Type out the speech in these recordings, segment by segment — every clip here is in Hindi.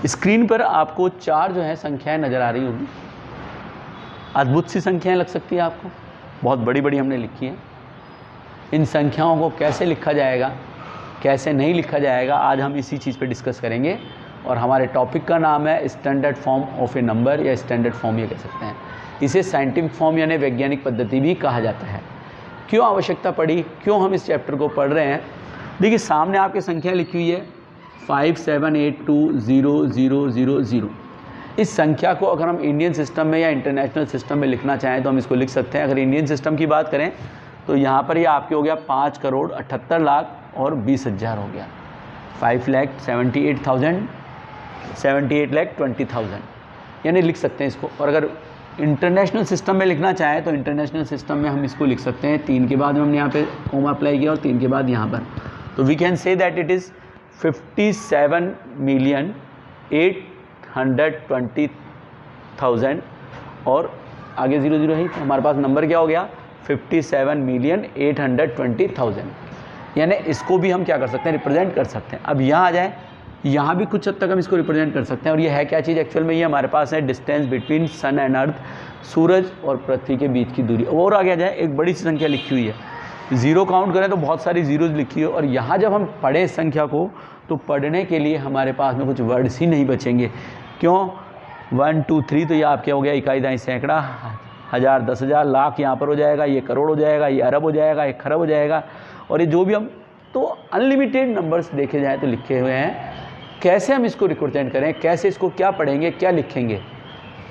स्क्रीन पर आपको 4 जो है संख्याएं नज़र आ रही होगी। अद्भुत सी संख्याएं लग सकती है आपको, बहुत बड़ी बड़ी हमने लिखी हैं। इन संख्याओं को कैसे लिखा जाएगा, कैसे नहीं लिखा जाएगा, आज हम इसी चीज़ पे डिस्कस करेंगे। और हमारे टॉपिक का नाम है standard form of A number, या स्टैंडर्ड फॉर्म ये कह सकते हैं। इसे साइंटिफिक फॉर्म यानी वैज्ञानिक पद्धति भी कहा जाता है। क्यों आवश्यकता पड़ी, क्यों हम इस चैप्टर को पढ़ रहे हैं? देखिए सामने आपकी संख्या लिखी हुई है 57820000। इस संख्या को अगर हम इंडियन सिस्टम में या इंटरनेशनल सिस्टम में लिखना चाहें तो हम इसको लिख सकते हैं। अगर इंडियन सिस्टम की बात करें तो यहाँ पर ये आपके हो गया 5,78,20,000 हो गया, 5,78,20,000 यानी लिख सकते हैं इसको। और अगर इंटरनेशनल सिस्टम में लिखना चाहें तो इंटरनेशनल सिस्टम में हम इसको लिख सकते हैं 3 के बाद में हमने यहाँ पे कॉमा अप्लाई किया और 3 के बाद यहाँ पर, तो we can say that it is 57,820,000 और आगे 00 है तो हमारे पास नंबर क्या हो गया 57,820,000। यानी इसको भी हम क्या कर सकते हैं, रिप्रेजेंट कर सकते हैं। अब यहाँ आ जाए, यहाँ भी कुछ हद तक हम इसको रिप्रेजेंट कर सकते हैं। और ये है क्या चीज़ एक्चुअल में, ये हमारे पास है distance between sun and earth, सूरज और पृथ्वी के बीच की दूरी। और आगे आ जाए, एक बड़ी सी संख्या लिखी हुई है, 0 काउंट करें तो बहुत सारी जीरोज़ लिखी है। और यहाँ जब हम पढ़ें इस संख्या को तो पढ़ने के लिए हमारे पास में कुछ वर्ड्स ही नहीं बचेंगे। क्यों? 1 2 3 तो ये आपके हो गया इकाई, दाई, सैकड़ा, हज़ार, 10,000, लाख यहाँ पर हो जाएगा, ये करोड़ हो जाएगा, ये अरब हो जाएगा, ये खरब हो जाएगा। और ये जो भी हम तो अनलिमिटेड नंबर्स देखे जाए तो लिखे हुए हैं। कैसे हम इसको रिप्रेजेंट करें, कैसे इसको क्या पढ़ेंगे, क्या लिखेंगे,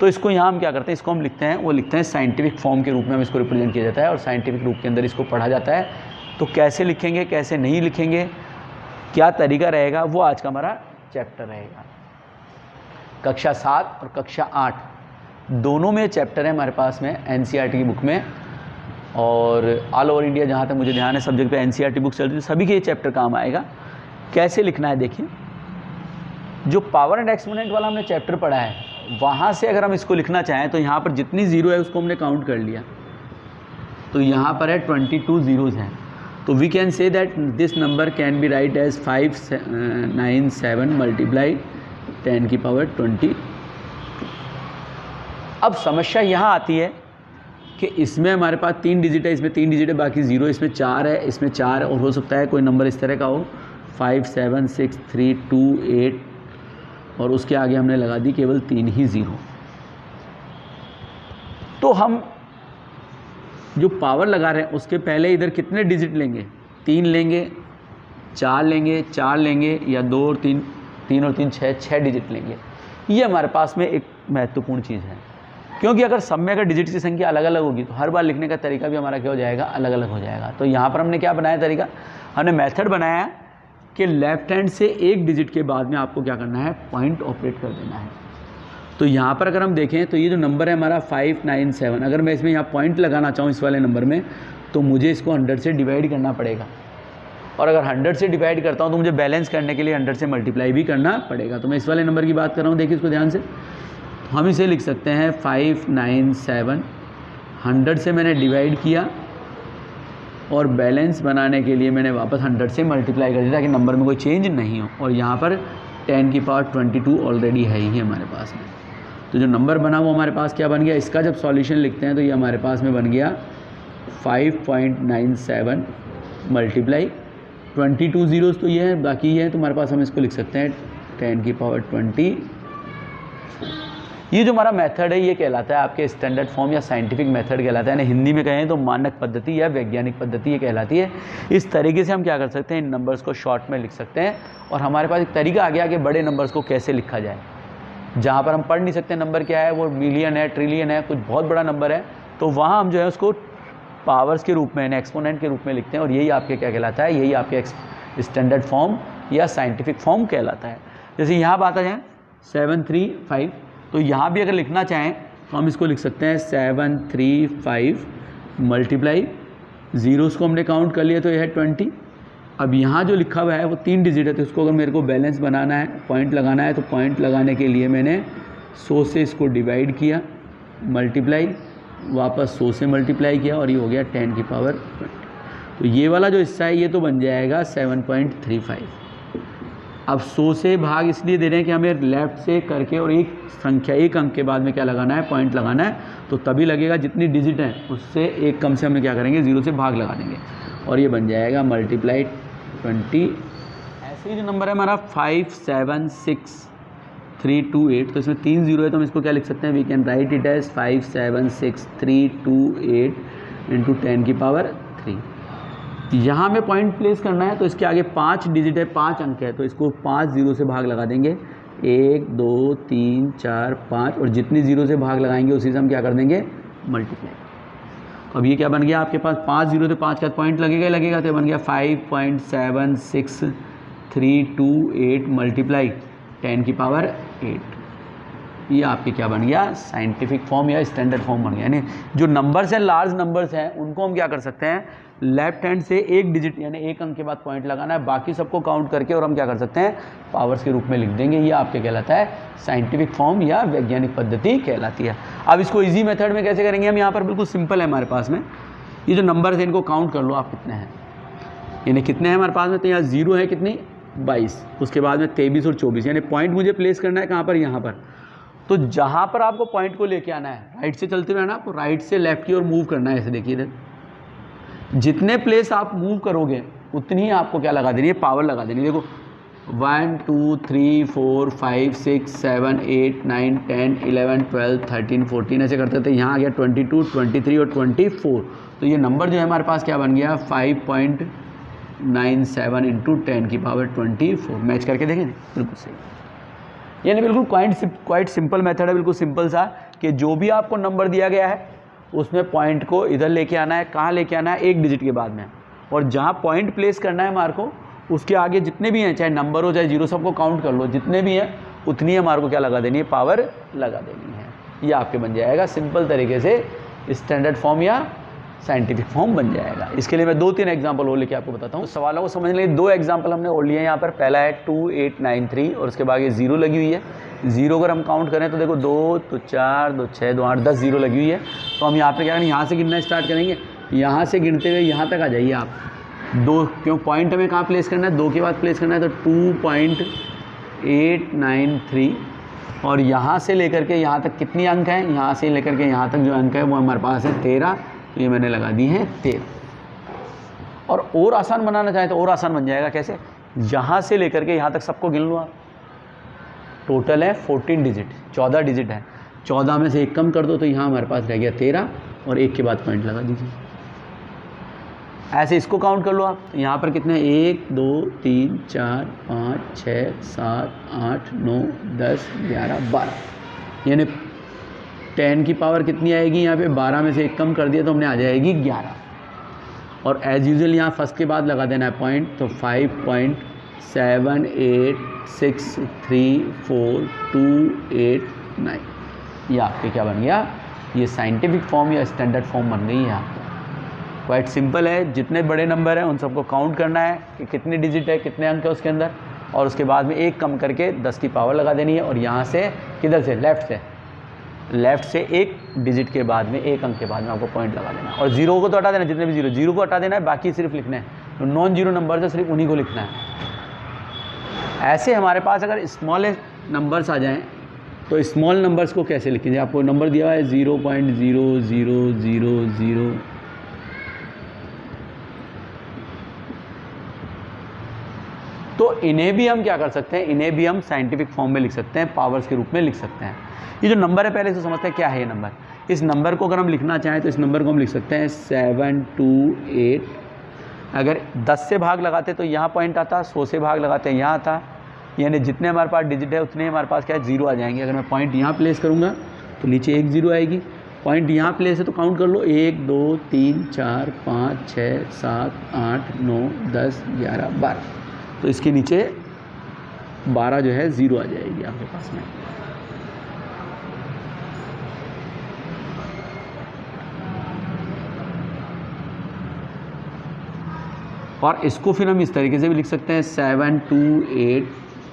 तो इसको यहाँ हम क्या करते हैं, इसको हम लिखते हैं, वो लिखते हैं साइंटिफिक फॉर्म के रूप में हम इसको रिप्रेजेंट किया जाता है और साइंटिफिक रूप के अंदर इसको पढ़ा जाता है। तो कैसे लिखेंगे, कैसे नहीं लिखेंगे, क्या तरीका रहेगा, वो आज का हमारा चैप्टर रहेगा। कक्षा 7 और कक्षा 8 दोनों में चैप्टर है हमारे पास में एनसीईआरटी की बुक में, और ऑल ओवर इंडिया जहाँ तक मुझे ध्यान है सब्जेक्ट पे एनसीईआरटी बुक चल रही है, सभी के ये चैप्टर काम आएगा। कैसे लिखना है देखिए, जो पावर एंड एक्सपोनेंट वाला हमने चैप्टर पढ़ा है वहाँ से अगर हम इसको लिखना चाहें तो यहाँ पर जितनी ज़ीरो है उसको हमने काउंट कर लिया, तो यहाँ पर है 22 ज़ीरोज़ हैं। तो we can say that this number can be write as 597 multiply 10 की पावर 20। अब समस्या यहाँ आती है कि इसमें हमारे पास 3 डिजिट है, इसमें 3 डिजिट है, बाकी 0, इसमें 4 है, इसमें 4 और हो सकता है कोई नंबर इस तरह का हो 5 7 6 3 2 8 और उसके आगे हमने लगा दी केवल 3 ही 0। तो हम जो पावर लगा रहे हैं उसके पहले इधर कितने डिजिट लेंगे, 3 लेंगे, 4 लेंगे, 4 लेंगे, या 2 और 3, 3 और 3 6 डिजिट लेंगे। ये हमारे पास में एक महत्वपूर्ण चीज़ है, क्योंकि अगर सब में अगर डिजिट की संख्या अलग अलग होगी तो हर बार लिखने का तरीका भी हमारा क्या हो जाएगा, अलग अलग हो जाएगा। तो यहाँ पर हमने क्या बनाया तरीका, हमने मेथड बनाया कि लेफ्ट हैंड से एक डिजिट के बाद में आपको क्या करना है, पॉइंट ऑपरेट कर देना है। तो यहाँ पर अगर हम देखें तो ये जो नंबर है हमारा 597, अगर मैं इसमें यहाँ पॉइंट लगाना चाहूँ इस वाले नंबर में तो मुझे इसको 100 से डिवाइड करना पड़ेगा, और अगर 100 से डिवाइड करता हूँ तो मुझे बैलेंस करने के लिए 100 से मल्टीप्लाई भी करना पड़ेगा। तो मैं इस वाले नंबर की बात कर रहा हूँ, देखिए इसको ध्यान से। हम इसे लिख सकते हैं 597, 100 से मैंने डिवाइड किया और बैलेंस बनाने के लिए मैंने वापस 100 से मल्टीप्लाई कर दिया ताकि नंबर में कोई चेंज नहीं हो। और यहाँ पर 10 की पावर 22 ऑलरेडी है ही हमारे पास में। तो जो नंबर बना वो हमारे पास क्या बन गया, इसका जब सॉल्यूशन लिखते हैं तो ये हमारे पास में बन गया 5.97 मल्टीप्लाई 22 ज़ीरोज़ तो ये है, बाकी ये है, तो हमारे पास हम इसको लिख सकते हैं 10 की पावर 20। ये जो हमारा मेथड है ये कहलाता है आपके स्टैंडर्ड फॉर्म या साइंटिफिक मेथड कहलाता है, यानी हिंदी में कहें तो मानक पद्धति या वैज्ञानिक पद्धति ये कहलाती है। इस तरीके से हम क्या कर सकते हैं, इन नंबर्स को शॉर्ट में लिख सकते हैं। और हमारे पास एक तरीका आ गया कि बड़े नंबर्स को कैसे लिखा जाए, जहाँ पर हम पढ़ नहीं सकते नंबर क्या है, वो मिलियन है, ट्रिलियन है, कुछ बहुत बड़ा नंबर है, तो वहाँ हम जो है उसको पावर्स के रूप में, एक्सपोनेंट के रूप में लिखते हैं। और यही आपके क्या कहलाता है, यही आपके स्टैंडर्ड फॉर्म या साइंटिफिक फॉर्म कहलाता है। जैसे यहाँ बात आ जाए 735, तो यहाँ भी अगर लिखना चाहें तो हम इसको लिख सकते हैं 735 मल्टीप्लाई, ज़ीरोज़ को हमने काउंट कर लिया तो यह है 20। अब यहाँ जो लिखा हुआ है वो 3 डिजिट है, तो इसको अगर मेरे को बैलेंस बनाना है, पॉइंट लगाना है, तो पॉइंट लगाने के लिए मैंने 100 से इसको डिवाइड किया, मल्टीप्लाई, वापस 100 से मल्टीप्लाई किया और ये हो गया 10 की पावर 20। तो ये वाला जो हिस्सा है ये तो बन जाएगा 7.35। अब 100 से भाग इसलिए दे रहे हैं कि हमें लेफ़्ट से करके और एक संख्या, एक अंक के बाद में क्या लगाना है, पॉइंट लगाना है, तो तभी लगेगा जितनी डिजिट है उससे एक कम से हमें क्या करेंगे, 0 से भाग लगा देंगे और ये बन जाएगा मल्टीप्लाई 20। ऐसे ही जो नंबर है हमारा 576328, तो इसमें 3 0 है तो हम इसको क्या लिख सकते हैं, we can write it as 576328 into 10 की पावर 3। यहाँ में पॉइंट प्लेस करना है तो इसके आगे 5 डिजिट है, 5 अंक है, तो इसको 5 0 से भाग लगा देंगे, 1 2 3 4 5, और जितनी 0 से भाग लगाएंगे उसी से हम क्या कर देंगे, मल्टीप्लाई। अब ये क्या बन गया आपके पास, 5 0 तो 5 का पॉइंट लगेगा ही लगेगा, तो बन गया 5.7638 मल्टीप्लाई 10 की पावर 8। ये आपके क्या बन गया, साइंटिफिक फॉर्म या स्टैंडर्ड फॉर्म बन गया। यानी जो नंबर्स हैं, लार्ज नंबर्स हैं, उनको हम क्या कर सकते हैं, लेफ्ट हैंड से एक डिजिट यानी एक अंक के बाद पॉइंट लगाना है, बाकी सबको काउंट करके और हम क्या कर सकते हैं, पावर्स के रूप में लिख देंगे। ये आपके कहलाता है साइंटिफिक फॉर्म या वैज्ञानिक पद्धति कहलाती है। अब इसको ईजी मेथड में कैसे करेंगे हम, यहाँ पर बिल्कुल सिंपल है हमारे पास में, ये जो नंबर्स हैं इनको काउंट कर लो आप कितने हैं, यानी कितने हैं हमारे पास में, तो यहाँ 0 है कितनी, 22, उसके बाद में 23 और 24, यानी पॉइंट मुझे प्लेस करना है कहाँ पर, यहाँ पर। तो जहाँ पर आपको पॉइंट को लेके आना है, राइट से चलते हुए ना, आपको राइट से लेफ्ट की ओर मूव करना है, ऐसे देखिए इधर, जितने प्लेस आप मूव करोगे उतनी ही आपको क्या लगा देनी है, पावर लगा देनी है। देखो 1 2 3 4 5 6 7 8 9 10 11 12 13 14 ऐसे करते थे, यहाँ आ गया 22 23 और 24, तो ये नंबर जो है हमारे पास क्या बन गया, 5.97 इंटू 10 की पावर 24। मैच करके देखें, बिल्कुल सही, यानी बिल्कुल क्वाइट सिंपल मेथड है, बिल्कुल सिंपल सा, कि जो भी आपको नंबर दिया गया है उसमें पॉइंट को इधर लेके आना है, कहाँ लेके आना है, एक डिजिट के बाद में, और जहाँ पॉइंट प्लेस करना है हमारे को उसके आगे जितने भी हैं, चाहे नंबर हो चाहे 0, सबको काउंट कर लो, जितने भी हैं उतनी हमारे को क्या लगा देनी है, पावर लगा देनी है। ये आपके बन जाएगा सिंपल तरीके से स्टैंडर्ड फॉर्म या साइंटिफिक फॉर्म बन जाएगा। इसके लिए मैं 2-3 एग्जांपल और लेके आपको बताता हूँ। सवालों को समझने के लिए 2 एग्जांपल हमने और लिए हैं यहाँ पर। पहला है 2893 और उसके बाद ये 0 लगी हुई है। 0 अगर हम काउंट करें तो देखो 2 तो 4 2 6 2 8 10 0 लगी हुई है। तो हम यहाँ पर क्या करेंगे, यहाँ से गिनना स्टार्ट करेंगे, यहाँ से गिनते हुए यहाँ तक आ जाइए आप। 2 क्यों पॉइंट हमें कहाँ प्लेस करना है, 2 के बाद प्लेस करना है, तो 2.893 और यहाँ से लेकर के यहाँ तक कितनी अंक हैं, यहाँ से लेकर के यहाँ तक जो अंक है वो हमारे पास है 13, तो ये मैंने लगा दी है 13। और आसान बनाना चाहें तो और आसान बन जाएगा। कैसे, यहाँ से लेकर के यहाँ तक सबको गिन लो आप। टोटल है 14 डिजिट, 14 डिजिट है, 14 में से एक कम कर दो तो यहाँ हमारे पास रह गया 13 और एक के बाद पॉइंट लगा दीजिए। ऐसे इसको काउंट कर लो आप। यहाँ पर कितने, 1 2 3 4 5 6 7 8 9 10 11 12, यानी 10 की पावर कितनी आएगी यहाँ पे, 12 में से एक कम कर दिया तो हमने आ जाएगी 11। और एज यूजुअल यहाँ फर्स्ट के बाद लगा देना है पॉइंट, तो 5.7863428 ये आपके क्या बन गया, ये साइंटिफिक फॉर्म या स्टैंडर्ड फॉर्म बन गई है आपको। क्वाइट सिंपल है, जितने बड़े नंबर हैं उन सबको काउंट करना है कि कितनी डिजिट है, कितने अंक है उसके अंदर, और उसके बाद में एक कम करके 10 की पावर लगा देनी है। और यहाँ से किधर से, लेफ़्ट से एक डिजिट के बाद में, एक अंक के बाद में आपको पॉइंट लगा देना है। और 0 को तो हटा देना, जितने भी 0 को हटा देना है, बाकी सिर्फ लिखना है। तो नॉन 0 नंबर से सिर्फ उन्हीं को लिखना है। ऐसे हमारे पास अगर स्मॉल नंबर्स आ जाएँ तो स्मॉल नंबर्स को कैसे लिखेंगे, आपको नंबर दिया हुआ है 0.0000, तो इन्हें भी हम क्या कर सकते हैं, इन्हें भी हम साइंटिफिक फॉर्म में लिख सकते हैं, पावर्स के रूप में लिख सकते हैं। ये जो नंबर है पहले से समझते हैं क्या है ये नंबर। इस नंबर को अगर हम लिखना चाहें तो इस नंबर को हम लिख सकते हैं 728। अगर 10 से भाग लगाते तो यहाँ पॉइंट आता, 100 से भाग लगाते हैं यहाँ आता, यानी जितने हमारे पास डिजिट है उतने हमारे पास क्या है, 0 आ जाएंगे। अगर मैं पॉइंट यहाँ प्लेस करूँगा तो नीचे एक 0 आएगी। पॉइंट यहाँ प्लेस है तो काउंट कर लो, 1 2 3 4 5 6 7 8 9 10 11 12, तो इसके नीचे 12 जो है 0 आ जाएगी आपके पास में। और इसको फिर हम इस तरीके से भी लिख सकते हैं 728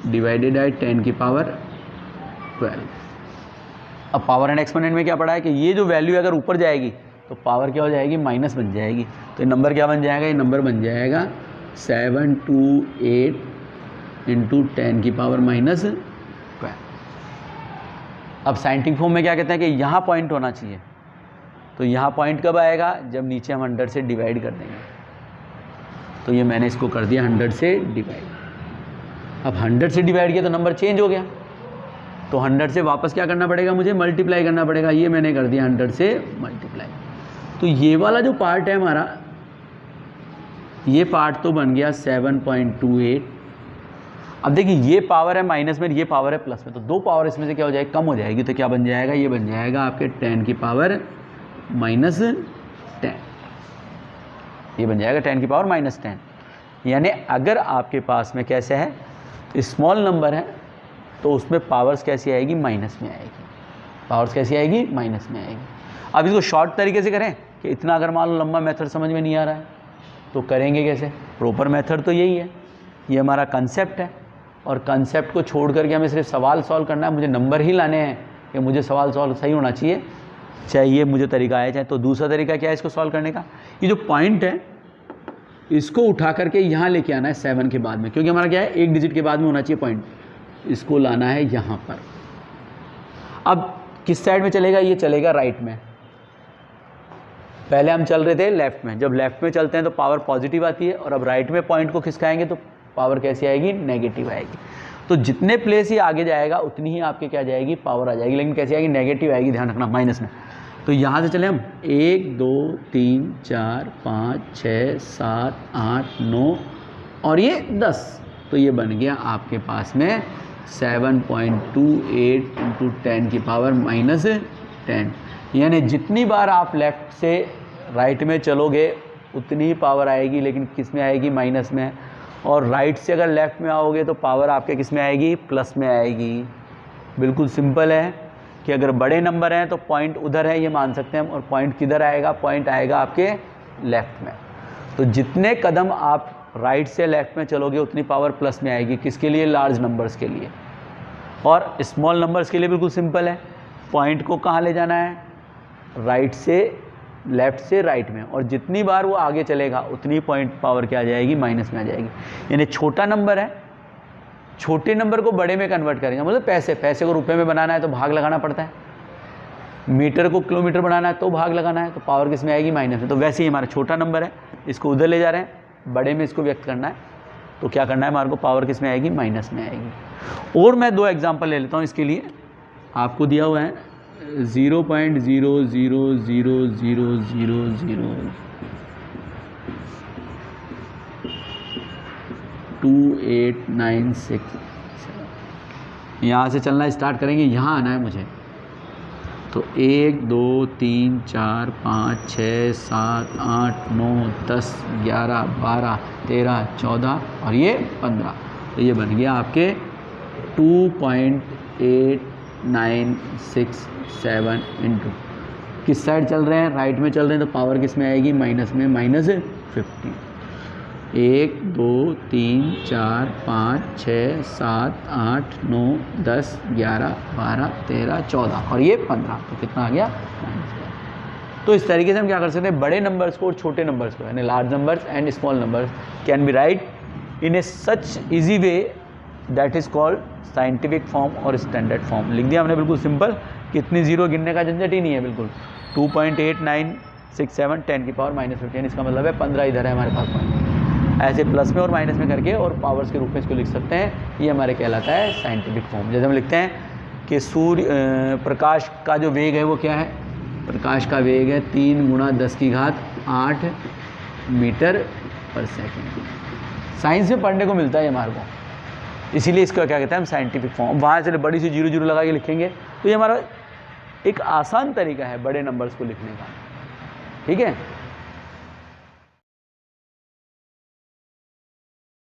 डिवाइडेड बाई 10 की पावर 12। अब पावर एंड एक्सपोनेंट में क्या पढ़ा है कि ये जो वैल्यू अगर ऊपर जाएगी तो पावर क्या हो जाएगी, माइनस बन जाएगी। तो ये नंबर क्या बन जाएगा, ये नंबर बन जाएगा 728 इंटू 10 की पावर माइनस 12। अब साइंटिफिक फॉर्म में क्या कहते हैं कि यहाँ पॉइंट होना चाहिए, तो यहाँ पॉइंट कब आएगा, जब नीचे हम 100 से डिवाइड कर देंगे। तो ये मैंने इसको कर दिया 100 से डिवाइड। अब 100 से डिवाइड किया तो नंबर चेंज हो गया, तो 100 से वापस क्या करना पड़ेगा, मुझे मल्टीप्लाई करना पड़ेगा। ये मैंने कर दिया 100 से मल्टीप्लाई। तो ये वाला जो पार्ट है हमारा, ये पार्ट तो बन गया 7.28। अब देखिए ये पावर है माइनस में, ये पावर है प्लस में, तो दो पावर इसमें से क्या हो जाएगी, कम हो जाएगी। तो क्या बन जाएगा, ये बन जाएगा आपके 10 की पावर माइनस 10। ये बन जाएगा 10 की पावर माइनस 10। यानी अगर आपके पास में कैसे है, स्मॉल नंबर है तो उसमें पावर्स कैसी आएगी, माइनस में आएगी। पावर्स कैसी आएगी, माइनस में आएगी। अब इसको शॉर्ट तरीके से करें कि इतना अगर मान लो लंबा मेथड समझ में नहीं आ रहा है तो करेंगे कैसे। प्रॉपर मेथड तो यही है, ये हमारा कंसेप्ट है, और कंसेप्ट को छोड़ करके हमें सिर्फ सवाल सॉल्व करना है। मुझे नंबर ही लाने हैं कि मुझे सवाल सॉल्व सही होना चाहिए, चाहे ये मुझे तरीका आए चाहे। तो दूसरा तरीका क्या है इसको सॉल्व करने का, ये जो पॉइंट है इसको उठा करके यहाँ लेके आना है 7 के बाद में, क्योंकि हमारा क्या है, एक डिजिट के बाद में होना चाहिए पॉइंट। इसको लाना है यहाँ पर। अब किस साइड में चलेगा, ये चलेगा राइट में। पहले हम चल रहे थे लेफ्ट में, जब लेफ्ट में चलते हैं तो पावर पॉजिटिव आती है, और अब राइट में पॉइंट को खिसकाएंगे तो पावर कैसी आएगी, नेगेटिव आएगी। तो जितने प्लेस ही आगे जाएगा उतनी ही आपके क्या जाएगी, पावर आ जाएगी, लेकिन कैसी आएगी, नेगेटिव आएगी, ध्यान रखना, माइनस में। तो यहाँ से चले हम 1 2 3 4 5 6 7 8 9 और ये 10। तो ये बन गया आपके पास में 7.28 इंटू 10 की पावर माइनस 10। यानी जितनी बार आप लेफ़्ट से राइट में चलोगे उतनी ही पावर आएगी, लेकिन किस में आएगी, माइनस में। और राइट से अगर लेफ़्ट में आओगे तो पावर आपके किस में आएगी, प्लस में आएगी। बिल्कुल सिंपल है कि अगर बड़े नंबर हैं तो पॉइंट उधर है, ये मान सकते हैं हम। और पॉइंट किधर आएगा, पॉइंट आएगा आपके लेफ़्ट में। तो जितने कदम आप राइट से लेफ़्ट में चलोगे उतनी पावर प्लस में आएगी। किसके लिए, लार्ज नंबर्स के लिए। और स्मॉल नंबर्स के लिए बिल्कुल सिंपल है, पॉइंट को कहाँ ले जाना है, राइट से लेफ़्ट से राइट में, और जितनी बार वो आगे चलेगा उतनी पॉइंट पावर क्या आ जाएगी, माइनस में आ जाएगी। यानी छोटा नंबर है, छोटे नंबर को बड़े में कन्वर्ट करेंगे। मतलब पैसे को रुपए में बनाना है तो भाग लगाना पड़ता है, मीटर को किलोमीटर बनाना है तो भाग लगाना है, तो पावर किस में आएगी, माइनस में। तो वैसे ही हमारा छोटा नंबर है, इसको उधर ले जा रहे हैं, बड़े में इसको व्यक्त करना है, तो क्या करना है हमारे को, पावर किस में आएगी, माइनस में आएगी। और मैं 2 एग्जाम्पल ले लेता हूँ इसके लिए। आपको दिया हुआ है 0.000002896। यहाँ से चलना स्टार्ट करेंगे, यहाँ आना है मुझे। तो 1 2 3 4 5 6 7 8 9 10 11 12 13 14 और ये 15। तो ये बन गया आपके 2.8967 इंटू, किस साइड चल रहे हैं, राइट में चल रहे हैं, तो पावर किस में आएगी, माइनस में, माइनस 50। 1 2 3 4 5 6 7 8 9 10 11 12 13 14 और ये 15। तो कितना आ गया, -12। तो इस तरीके से हम क्या कर सकते हैं, बड़े नंबर्स को और छोटे नंबर्स को, यानी large numbers and small numbers can be right in A such easy way that is called scientific form और स्टैंडर्ड फॉर्म। लिख दिया हमने बिल्कुल सिंपल, कितनी जीरो गिनने का झंझट ही नहीं है बिल्कुल। 2.8967 10 की पावर -15, इसका मतलब है 15 इधर है हमारे पास पॉइंट। ऐसे प्लस में और माइनस में करके और पावर्स के रूप में इसको लिख सकते हैं। ये हमारे कहलाता है साइंटिफिक फॉर्म। जैसे हम लिखते हैं कि सूर्य प्रकाश का जो वेग है वो क्या है, प्रकाश का वेग है 3 × 10⁸8 मीटर पर सेकेंड। साइंस में पढ़ने को मिलता है हमारे को, इसीलिए इसको क्या कहते हैं हम, साइंटिफिक फॉर्म। वहाँ से बड़ी सी 0 0 लगा के लिखेंगे तो ये हमारा एक आसान तरीका है बड़े नंबर्स को लिखने का, ठीक है।